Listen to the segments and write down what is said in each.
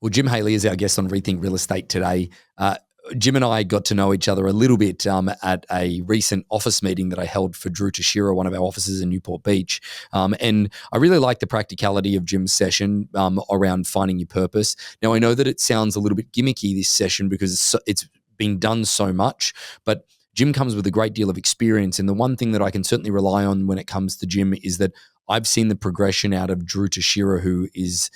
Well, Jim Haley is our guest on Rethink Real Estate today. Jim and I got to know each other a little bit at a recent office meeting that I held for Drew Teicheira, one of our offices in Newport Beach. And I really like the practicality of Jim's session around finding your purpose. Now, I know that it sounds a little bit gimmicky, this session, because it's been done so much, but Jim comes with a great deal of experience. And the one thing that I can certainly rely on when it comes to Jim is that I've seen the progression out of Drew Teicheira, who is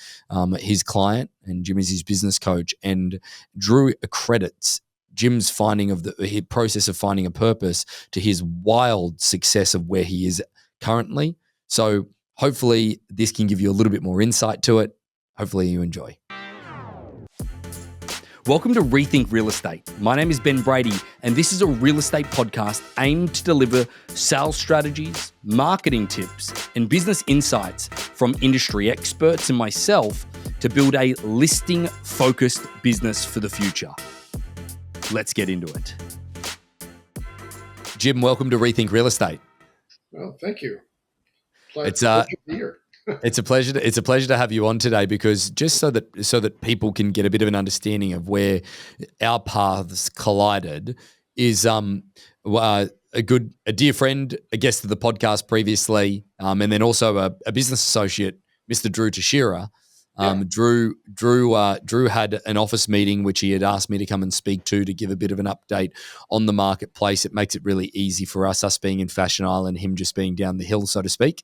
his client, and Jim is his business coach. And Drew accredits Jim's finding of his process of finding a purpose to his wild success of where he is currently. So hopefully this can give you a little bit more insight to it. Hopefully you enjoy. Welcome to Rethink Real Estate. My name is Ben Brady, and this is a real estate podcast aimed to deliver sales strategies, marketing tips, and business insights from industry experts and myself to build a listing-focused business for the future. Let's get into it. Jim, welcome to Rethink Real Estate. Well, thank you. It's a pleasure. It's a pleasure to have you on today, because just so that people can get a bit of an understanding of where our paths collided is a dear friend, a guest of the podcast previously, and then also a business associate, Mr. Drew Teicheira. Drew had an office meeting which he had asked me to come and speak to give a bit of an update on the marketplace. It makes it really easy for us being in Fashion Island, him just being down the hill, so to speak.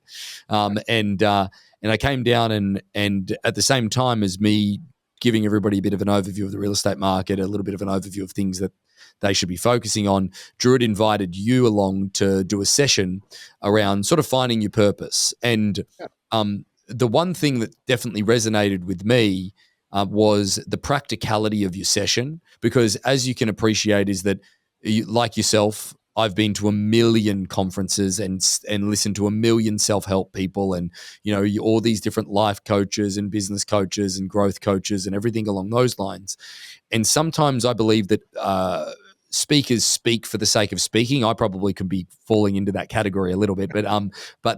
And I came down and at the same time as me giving everybody a bit of an overview of the real estate market, a little bit of an overview of things that they should be focusing on, Drew had invited you along to do a session around sort of finding your purpose. And the one thing that definitely resonated with me was the practicality of your session, because as you can appreciate is that like yourself, I've been to a million conferences and listened to a million self-help people and, all these different life coaches and business coaches and growth coaches and everything along those lines. And sometimes I believe that speakers speak for the sake of speaking. I probably could be falling into that category a little bit, but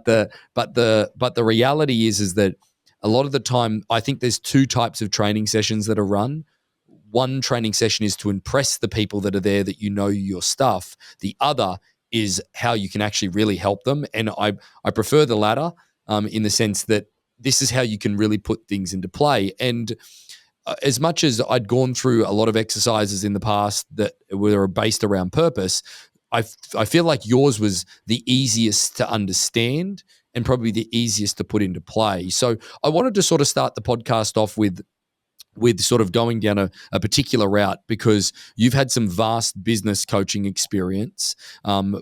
the reality is that a lot of the time, I think there's two types of training sessions that are run. One training session is to impress the people that are there, that you know your stuff. The other is how you can actually really help them. And I prefer the latter in the sense that this is how you can really put things into play. And as much as I'd gone through a lot of exercises in the past that were based around purpose, I feel like yours was the easiest to understand and probably the easiest to put into play. So I wanted to sort of start the podcast off with sort of going down a particular route, because you've had some vast business coaching experience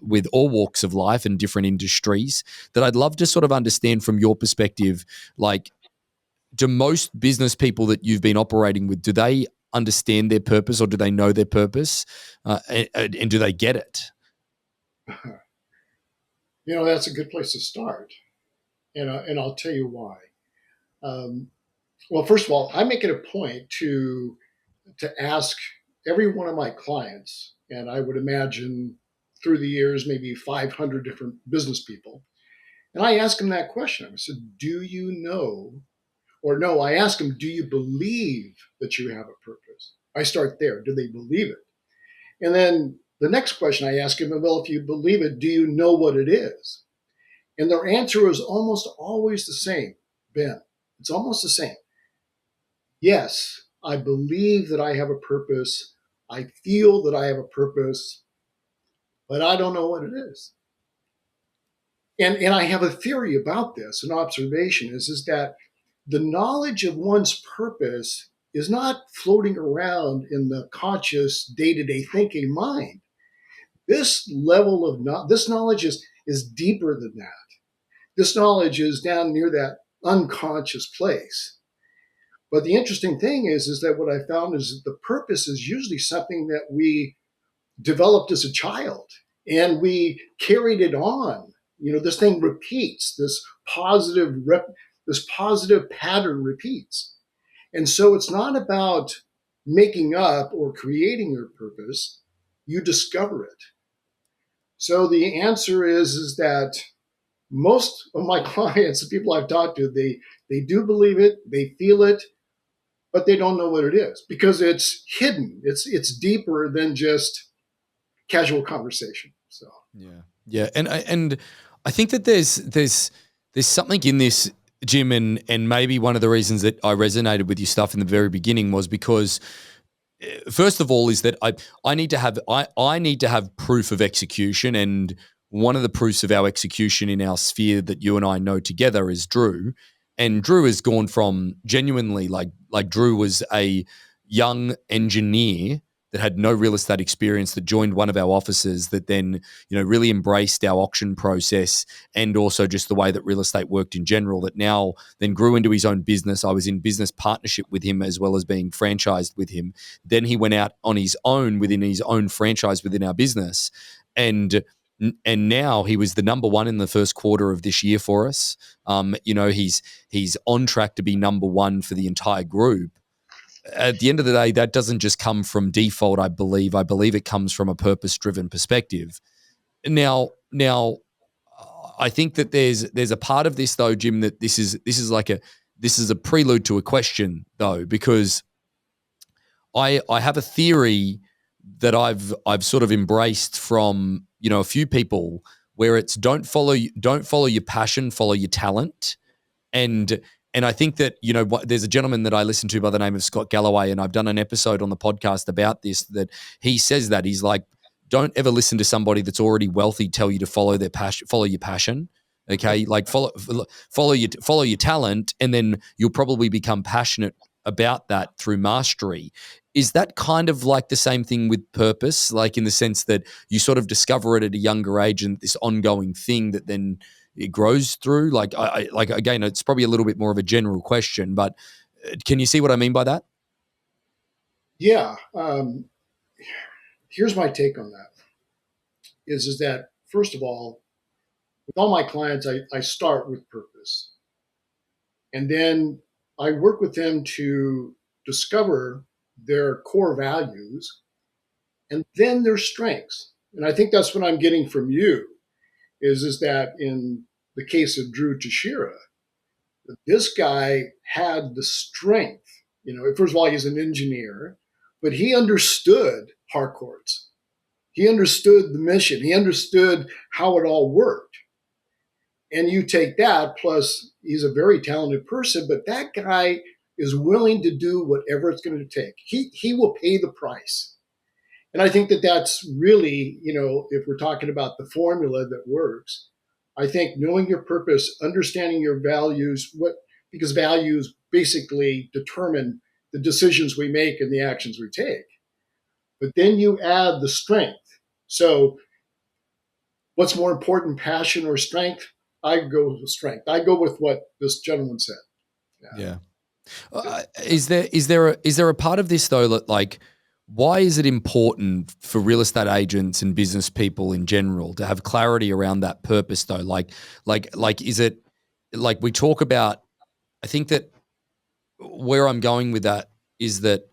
with all walks of life and different industries, that I'd love to sort of understand from your perspective, like, do most business people that you've been operating with, do they understand their purpose, or do they know their purpose, and do they get it? That's a good place to start, and I'll tell you why. Well, first of all, I make it a point to ask every one of my clients, and I would imagine through the years maybe 500 different business people, and I ask them that question. I said, "Do you know?" Or no, I ask them, "Do you believe that you have a purpose?" I start there. Do they believe it? And then the next question I ask them, well, if you believe it, do you know what it is? And their answer is almost always the same, Ben. It's almost the same. Yes, I believe that I have a purpose. I feel that I have a purpose, but I don't know what it is. And I have a theory about this. An observation is that the knowledge of one's purpose is not floating around in the conscious day-to-day thinking mind. This level of this knowledge is deeper than that. This knowledge is down near that unconscious place. But the interesting thing is that what I found is that the purpose is usually something that we developed as a child, and we carried it on. This thing repeats. This positive pattern repeats. And so it's not about making up or creating your purpose. You discover it. So the answer is that most of my clients, the people I've talked to, they do believe it, they feel it, but they don't know what it is because it's hidden. It's deeper than just casual conversation. So yeah, and I think that there's something in this, Jim, and maybe one of the reasons that I resonated with your stuff in the very beginning was because first of all is that I need to have proof of execution, and one of the proofs of our execution in our sphere that you and I know together is Drew. And Drew has gone from genuinely like Drew was a young engineer that had no real estate experience that joined one of our offices that then, really embraced our auction process and also just the way that real estate worked in general, that now then grew into his own business. I was in business partnership with him as well as being franchised with him. Then he went out on his own within his own franchise within our business. And now he was the number one in the first quarter of this year for us. He's on track to be number one for the entire group. At the end of the day, that doesn't just come from default, I believe. I believe it comes from a purpose-driven perspective. Now, I think that there's a part of this though, Jim, that this is a prelude to a question though, because I have a theory that I've sort of embraced from a few people where it's don't follow your passion, follow your talent. And I think that, there's a gentleman that I listen to by the name of Scott Galloway, and I've done an episode on the podcast about this, that he says that he's like, don't ever listen to somebody that's already wealthy tell you to follow their passion, follow your passion. Okay. Like follow your talent, and then you'll probably become passionate about that through mastery. Is that kind of like the same thing with purpose? Like in the sense that you sort of discover it at a younger age and this ongoing thing that then it grows through? Like again, it's probably a little bit more of a general question, but can you see what I mean by that? yeah, here's my take on that. Is that first of all, with all my clients, I start with purpose, and then I work with them to discover their core values and then their strengths. And I think that's what I'm getting from you is that in the case of Drew Teicheira, this guy had the strength. First of all, he's an engineer, but he understood Harcourts. He understood the mission. He understood how it all worked. And you take that, plus he's a very talented person, but that guy is willing to do whatever it's going to take. He will pay the price. And I think that that's really, if we're talking about the formula that works, I think knowing your purpose, understanding your values, because values basically determine the decisions we make and the actions we take. But then you add the strength. So what's more important, passion or strength? I go with strength. I go with what this gentleman said. Yeah. Is there a part of this though that like, why is it important for real estate agents and business people in general to have clarity around that purpose though? Like is it like we talk about? I think that where I'm going with that is that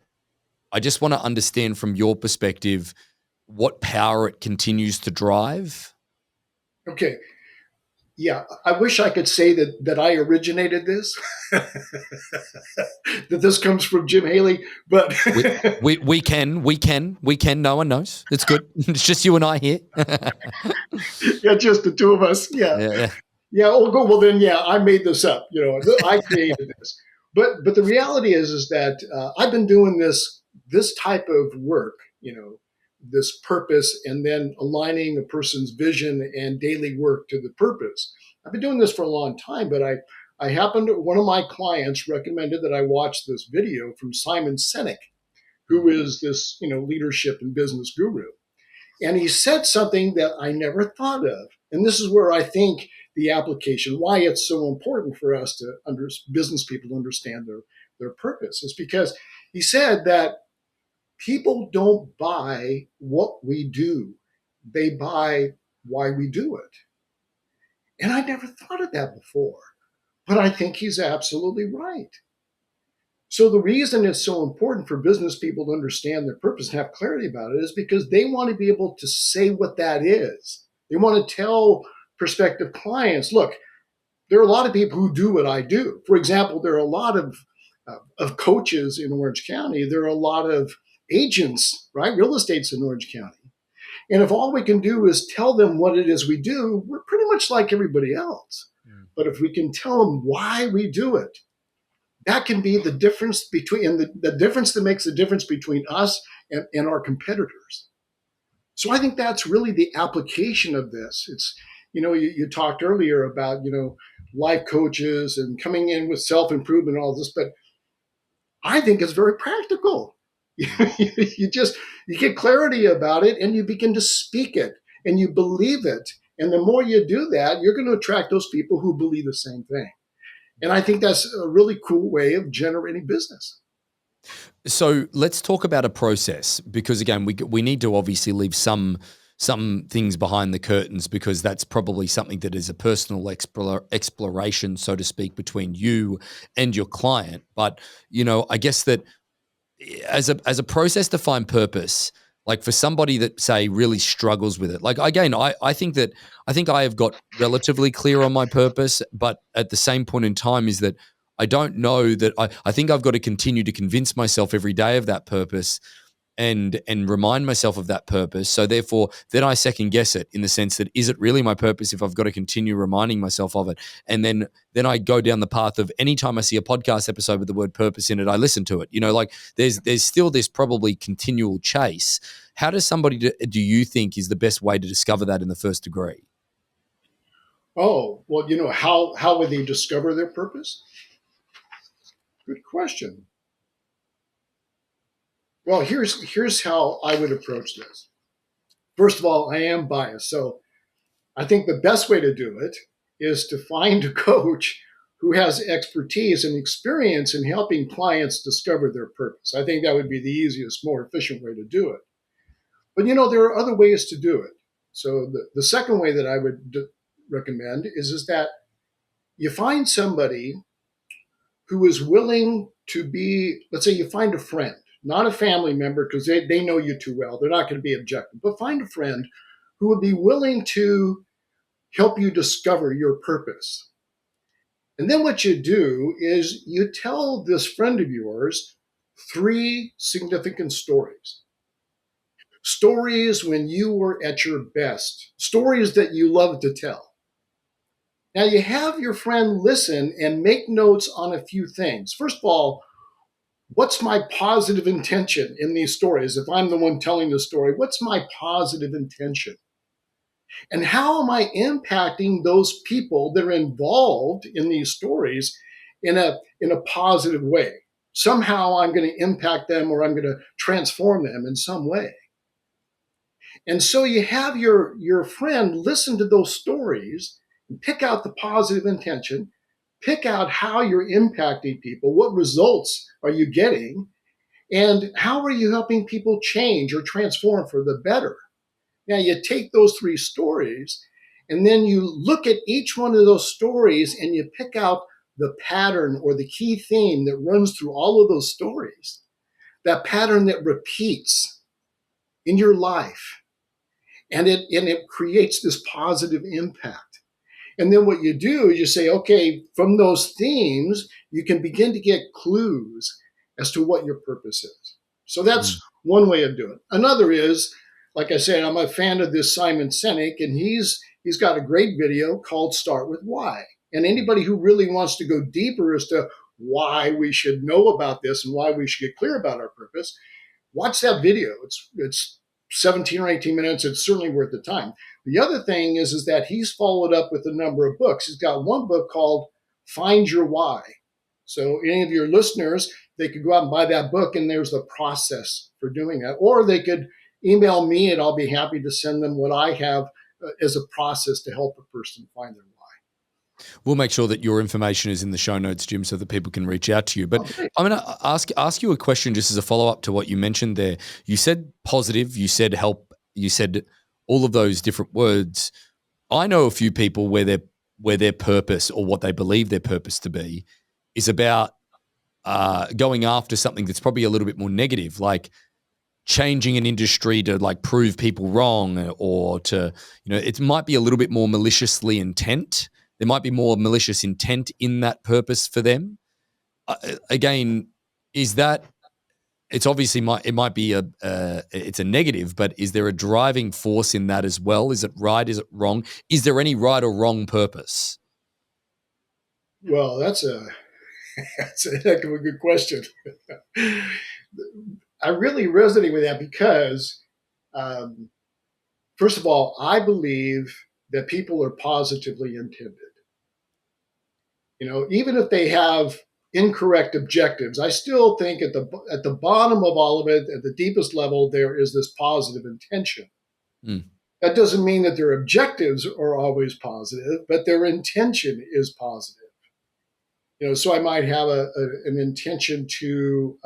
I just want to understand from your perspective what power it continues to drive. Okay. Yeah, I wish I could say that I originated this, that this comes from Jim Haley, but we can. No one knows. It's good. It's just you and I here. Yeah, just the two of us. Yeah. Oh, go. Well, then, yeah, I made this up. I created this. But the reality is that I've been doing this type of work. This purpose, and then aligning a person's vision and daily work to the purpose. I've been doing this for a long time, but I happened to, one of my clients recommended that I watch this video from Simon Sinek, who is this, leadership and business guru. And he said something that I never thought of. And this is where I think the application, why it's so important for us to business people to understand their purpose, is because he said that people don't buy what we do. They buy why we do it. And I never thought of that before, but I think he's absolutely right. So the reason it's so important for business people to understand their purpose and have clarity about it is because they want to be able to say what that is. They want to tell prospective clients, look, there are a lot of people who do what I do. For example, there are a lot of of coaches in Orange County, there are a lot of agents, right? Real estate's in Orange County. And if all we can do is tell them what it is we do, we're pretty much like everybody else. Mm. But if we can tell them why we do it, that can be the difference between, and the difference that makes the difference between us and our competitors. So I think that's really the application of this. It's, you talked earlier about, life coaches and coming in with self-improvement and all this, but I think it's very practical. You get clarity about it and you begin to speak it and you believe it. And the more you do that, you're going to attract those people who believe the same thing. And I think that's a really cool way of generating business. So let's talk about a process, because again, we need to obviously leave some things behind the curtains, because that's probably something that is a personal exploration, so to speak, between you and your client. But, I guess that as a process to find purpose, like for somebody that, say, really struggles with it, like, again, I think I have got relatively clear on my purpose, but at the same point in time is that I don't know that I think I've got to continue to convince myself every day of that purpose and remind myself of that purpose. So therefore, then I second guess it in the sense that, is it really my purpose if I've got to continue reminding myself of it? And then I go down the path of, anytime I see a podcast episode with the word purpose in it, I listen to it. Like there's still this probably continual chase. How does somebody do you think is the best way to discover that in the first degree? Oh, well, how would they discover their purpose? Good question. Well, here's how I would approach this. First of all, I am biased, so I think the best way to do it is to find a coach who has expertise and experience in helping clients discover their purpose. I think that would be the easiest, more efficient way to do it. But there are other ways to do it. So the second way that I would recommend is that you find somebody who is willing to be, let's say you find a friend, not a family member, because they know you too well. They're not going to be objective, but find a friend who would be willing to help you discover your purpose. And then what you do is you tell this friend of yours 3 significant stories. Stories when you were at your best, stories that you love to tell. Now you have your friend listen and make notes on a few things. First of all, what's my positive intention in these stories? If I'm the one telling the story, what's my positive intention? And how am I impacting those people that are involved in these stories in a positive way? Somehow I'm going to impact them, or I'm going to transform them in some way. And so you have your friend listen to those stories and pick out the positive intention, pick out how you're impacting people, what results are you getting, and how are you helping people change or transform for the better. Now you take those 3 stories and then you look at each one of those stories and you pick out the pattern or the key theme that runs through all of those stories, that pattern that repeats in your life. And it creates this positive impact. And then what you do is you say, okay, from those themes, you can begin to get clues as to what your purpose is. So that's one way of doing it. Another is, like I said, I'm a fan of this Simon Sinek, and he's got a great video called Start With Why. And anybody who really wants to go deeper as to why we should know about this and why we should get clear about our purpose, watch that video. It's 17 or 18 minutes. It's certainly worth the time. The other thing is that he's followed up with a number of books. He's got one book called Find Your Why. So any of your listeners, they could go out and buy that book, and there's the process for doing that. Or they could email me, and I'll be happy to send them what I have as a process to help a person find their why. We'll make sure that your information is in the show notes, Jim, so that people can reach out to you. But I'm going to ask you a question just as a follow-up to what you mentioned there. You said positive, you said help, you said all of those different words. I know a few people where their purpose, or what they believe their purpose to be, is about going after something that's probably a little bit more negative, like changing an industry to like prove people wrong, or to, it might be a little bit more maliciously intent. There might be more malicious intent in that purpose for them. again, is that it's obviously it might be it's a negative, but is there a driving force in that as well? Is it right? Is it wrong? Is there any right or wrong purpose? Well, that's a heck of a good question. I really resonate with that because, um, first of all, I believe that people are positively intended. Even if they have incorrect objectives, I still think at the bottom of all of it, at the deepest level, there is this positive intention. Mm. That doesn't mean that their objectives are always positive, but their intention is positive. So I might have an intention to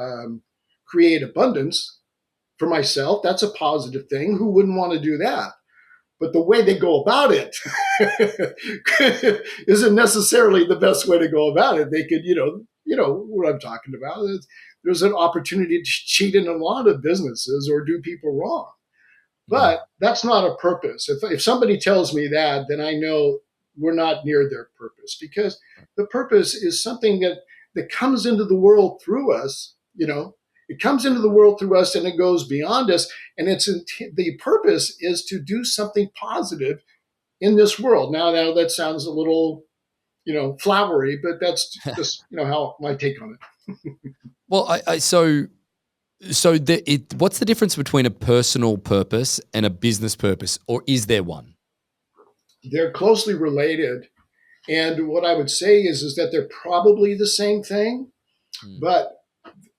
create abundance for myself. That's a positive thing. Who wouldn't want to do that? But the way they go about it isn't necessarily the best way to go about it. They could, what I'm talking about. There's an opportunity to cheat in a lot of businesses or do people wrong. But that's not a purpose. If somebody tells me that, then I know we're not near their purpose, because the purpose is something that comes into the world through us. It comes into the world through us and it goes beyond us. And the purpose is to do something positive in this world. Now that sounds a little, flowery, but that's just, how my take on it. Well, what's the difference between a personal purpose and a business purpose, or is there one? They're closely related. And what I would say is that they're probably the same thing, but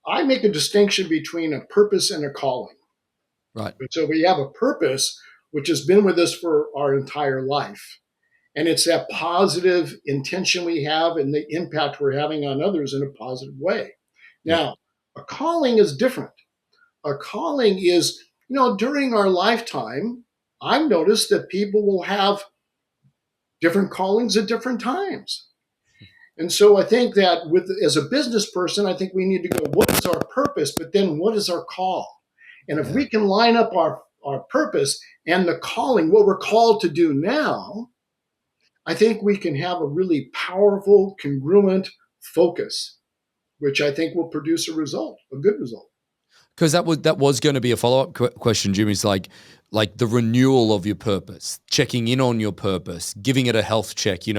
I make a distinction between a purpose and a calling. Right. So we have a purpose, which has been with us for our entire life. And it's that positive intention we have and the impact we're having on others in a positive way. Now, a calling is different. A calling is, during our lifetime, I've noticed that people will have different callings at different times. And so I think that as a business person, I think we need to go, what is our purpose? But then what is our call? And if we can line up our purpose and the calling, what we're called to do now, I think we can have a really powerful, congruent focus, which I think will produce a good result. Because that was going to be a follow-up question, Jim, is like the renewal of your purpose, checking in on your purpose, giving it a health check. You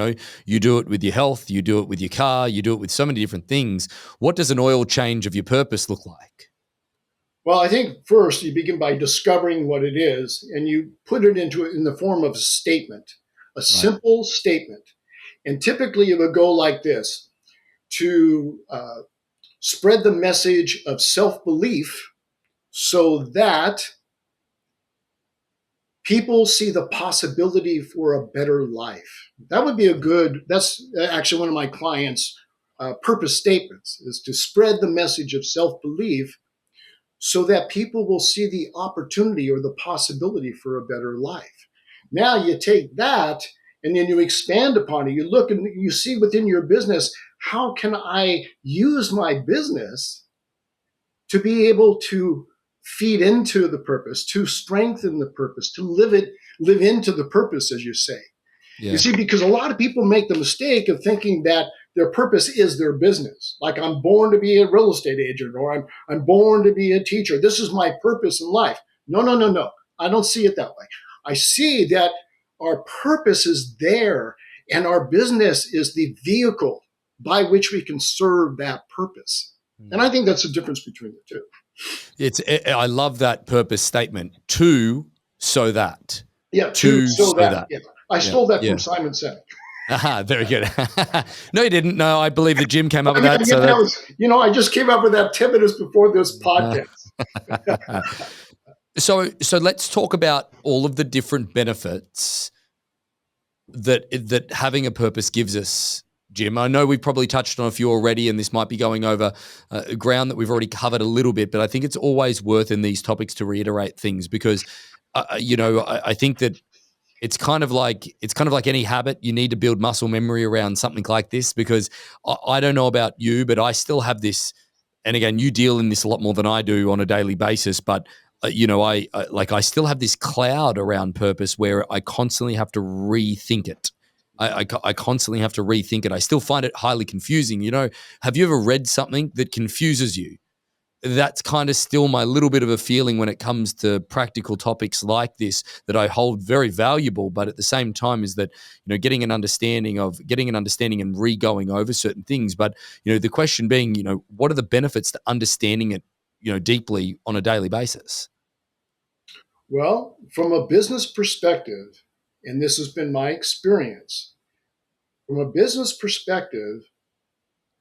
do it with your health, you do it with your car, you do it with so many different things. What does an oil change of your purpose look like? Well, I think first you begin by discovering what it is, and you put it in the form of a statement, a simple statement. And typically it would go like this: to spread the message of self-belief so that people see the possibility for a better life. That would be that's actually one of my clients' purpose statements, is to spread the message of self-belief so that people will see the opportunity or the possibility for a better life. Now you take that and then you expand upon it. You look and you see within your business, how can I use my business to be able to feed into the purpose, to strengthen the purpose, to live into the purpose, as you say. Yeah. You see, because a lot of people make the mistake of thinking that their purpose is their business. Like, I'm born to be a real estate agent, or I'm born to be a teacher. This is my purpose in life. No. I don't see it that way. I see that our purpose is there, and our business is the vehicle by which we can serve that purpose. And I think that's the difference between the two. I love that purpose statement. So that. Yeah, so that. Yeah. I stole that from Simon Sinek. Aha, very good. No, you didn't. No, I believe that Jim came up with that. I just came up with that 10 minutes before this podcast. So let's talk about all of the different benefits that having a purpose gives us, Jim. I know we've probably touched on a few already, and this might be going over ground that we've already covered a little bit, but I think it's always worth in these topics to reiterate things because, I think that it's kind of like any habit. You need to build muscle memory around something like this, because I don't know about you, but I still have this, and again, you deal in this a lot more than I do on a daily basis, but I still have this cloud around purpose where I constantly have to rethink it. I constantly have to rethink it. I still find it highly confusing. Have you ever read something that confuses you? That's kind of still my little bit of a feeling when it comes to practical topics like this that I hold very valuable. But at the same time, is that getting an understanding and re-going over certain things. But the question being, what are the benefits to understanding it, deeply on a daily basis? Well, from a business perspective, and this has been my experience, from a business perspective,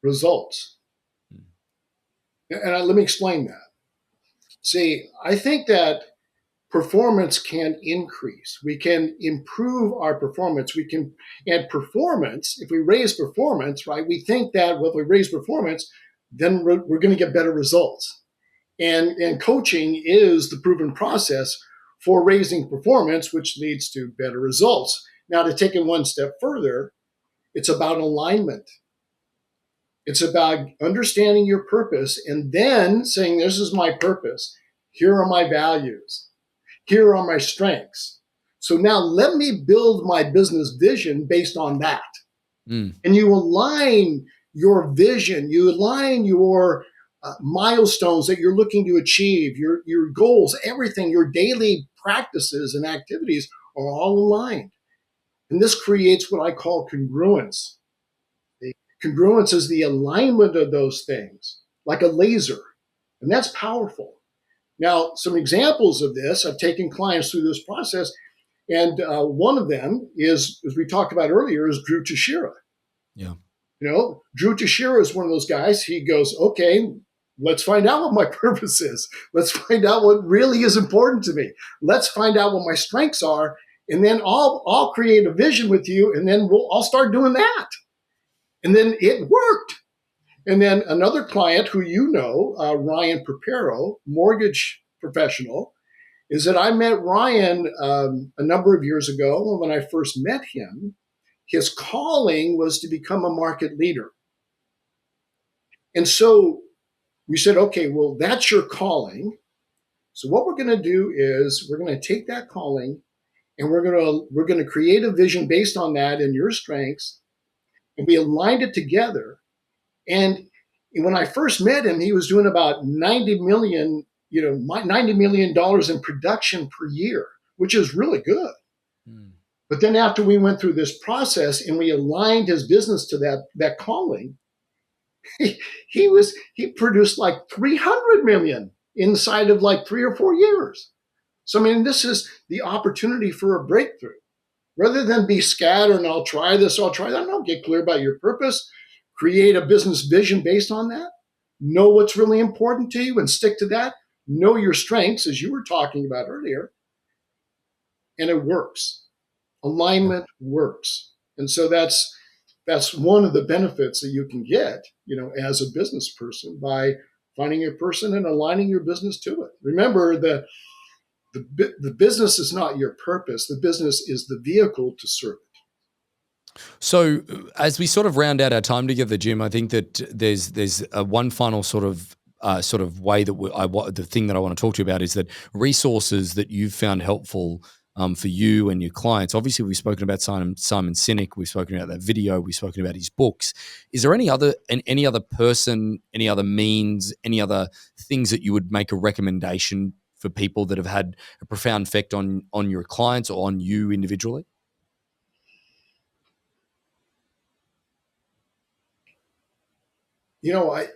results. And let me explain that. See, I think that performance can increase. We can improve our performance. And performance, if we raise performance, right, we think that, well, if we raise performance, then we're going to get better results. And coaching is the proven process for raising performance, which leads to better results. Now, to take it one step further, it's about alignment. It's about understanding your purpose and then saying, this is my purpose. Here are my values. Here are my strengths. So now let me build my business vision based on that. Mm. And you align your vision, you align your milestones that you're looking to achieve, your goals, everything, your daily practices and activities are all aligned. And this creates what I call congruence. The congruence is the alignment of those things, like a laser. And that's powerful. Now, some examples of this, I've taken clients through this process, and one of them is, as we talked about earlier, is Drew Teicheira. Yeah. Drew Teicheira is one of those guys. He goes, okay, let's find out what my purpose is. Let's find out what really is important to me. Let's find out what my strengths are, and then I'll create a vision with you, and then I'll start doing that. And then it worked. And then another client who Ryan Preparo, mortgage professional, is that I met Ryan a number of years ago. When I first met him, his calling was to become a market leader. And so we said, okay, well, that's your calling. So what we're going to do is we're going to take that calling and we're going to create a vision based on that and your strengths. And we aligned it together. And when I first met him, he was doing about $90 million in production per year, which is really good. Mm. But then after we went through this process and we aligned his business to that calling, he produced like 300 million inside of like 3 or 4 years. So, I mean, this is the opportunity for a breakthrough. Rather than be scattered and I'll try this, I'll try that. No, get clear about your purpose, create a business vision based on that, know what's really important to you and stick to that, know your strengths, as you were talking about earlier, and it works. Alignment works. And so that's one of the benefits that you can get, as a business person by finding your person and aligning your business to it. Remember, the business is not your purpose. The business is the vehicle to serve it. So as we sort of round out our time together, Jim, I think that there's one final sort of way that the thing that I want to talk to you about is that resources that you've found helpful for you and your clients. Obviously, we've spoken about Simon Sinek. We've spoken about that video. We've spoken about his books. Is there any other person, any other means, any other things that you would make a recommendation for people that have had a profound effect on your clients or on you individually?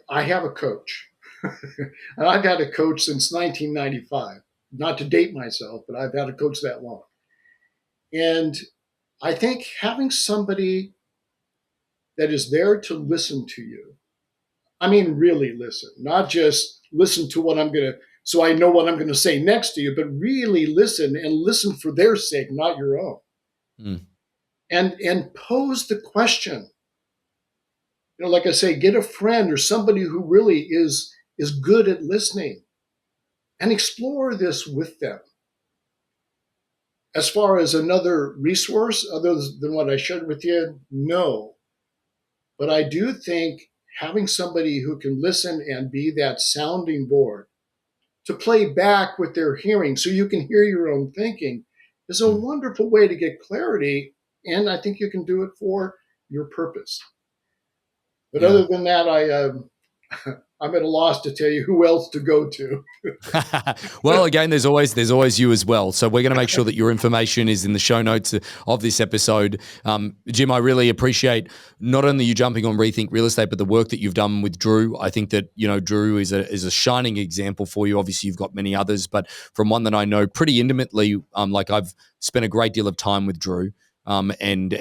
I have a coach. And I've had a coach since 1995. Not to date myself, but I've had a coach that long. And I think having somebody that is there to listen to you, I mean, really listen, not just listen to so I know what I'm going to say next to you, but really listen and listen for their sake, not your own. Mm. And pose the question. Like I say, get a friend or somebody who really is good at listening and explore this with them. As far as another resource other than what I shared with you, no. But I do think having somebody who can listen and be that sounding board to play back what they're hearing so you can hear your own thinking is a wonderful way to get clarity and I think you can do it for your purpose. But Yeah. other than that, I'm at a loss to tell you who else to go to. Well, again, there's always you as well. So we're going to make sure that your information is in the show notes of this episode. Jim, I really appreciate not only you jumping on Rethink Real Estate, but the work that you've done with Drew. I think that, Drew is a shining example for you. Obviously, you've got many others, but from one that I know pretty intimately, like I've spent a great deal of time with Drew. And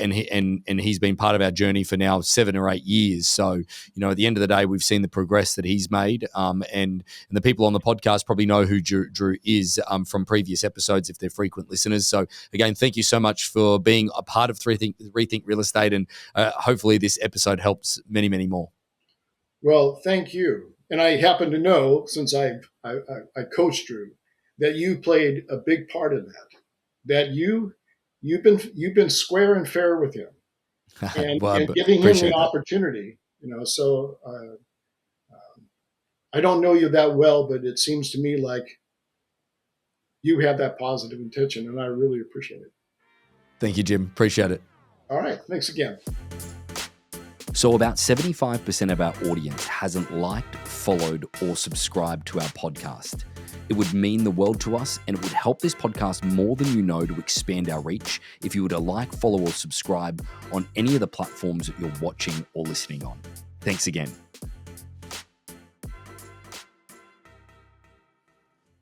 he's been part of our journey for now 7 or 8 years. So, at the end of the day, we've seen the progress that he's made. And the people on the podcast probably know who Drew is from previous episodes if they're frequent listeners. So again, thank you so much for being a part of Rethink Real Estate, and hopefully this episode helps many, many more. Well, thank you. And I happen to know, since I coached Drew, that you played a big part in that. That you've been square and fair with him, Well, and I giving him the appreciate that. opportunity. So I don't know you that well, but it seems to me like you have that positive intention, and I really appreciate it. Thank you, Jim. Appreciate it. All right. Thanks again. So about 75% of our audience hasn't liked, followed, or subscribed to our podcast. It would mean the world to us, and it would help this podcast more than you know to expand our reach if you were to like, follow, or subscribe on any of the platforms that you're watching or listening on. Thanks again.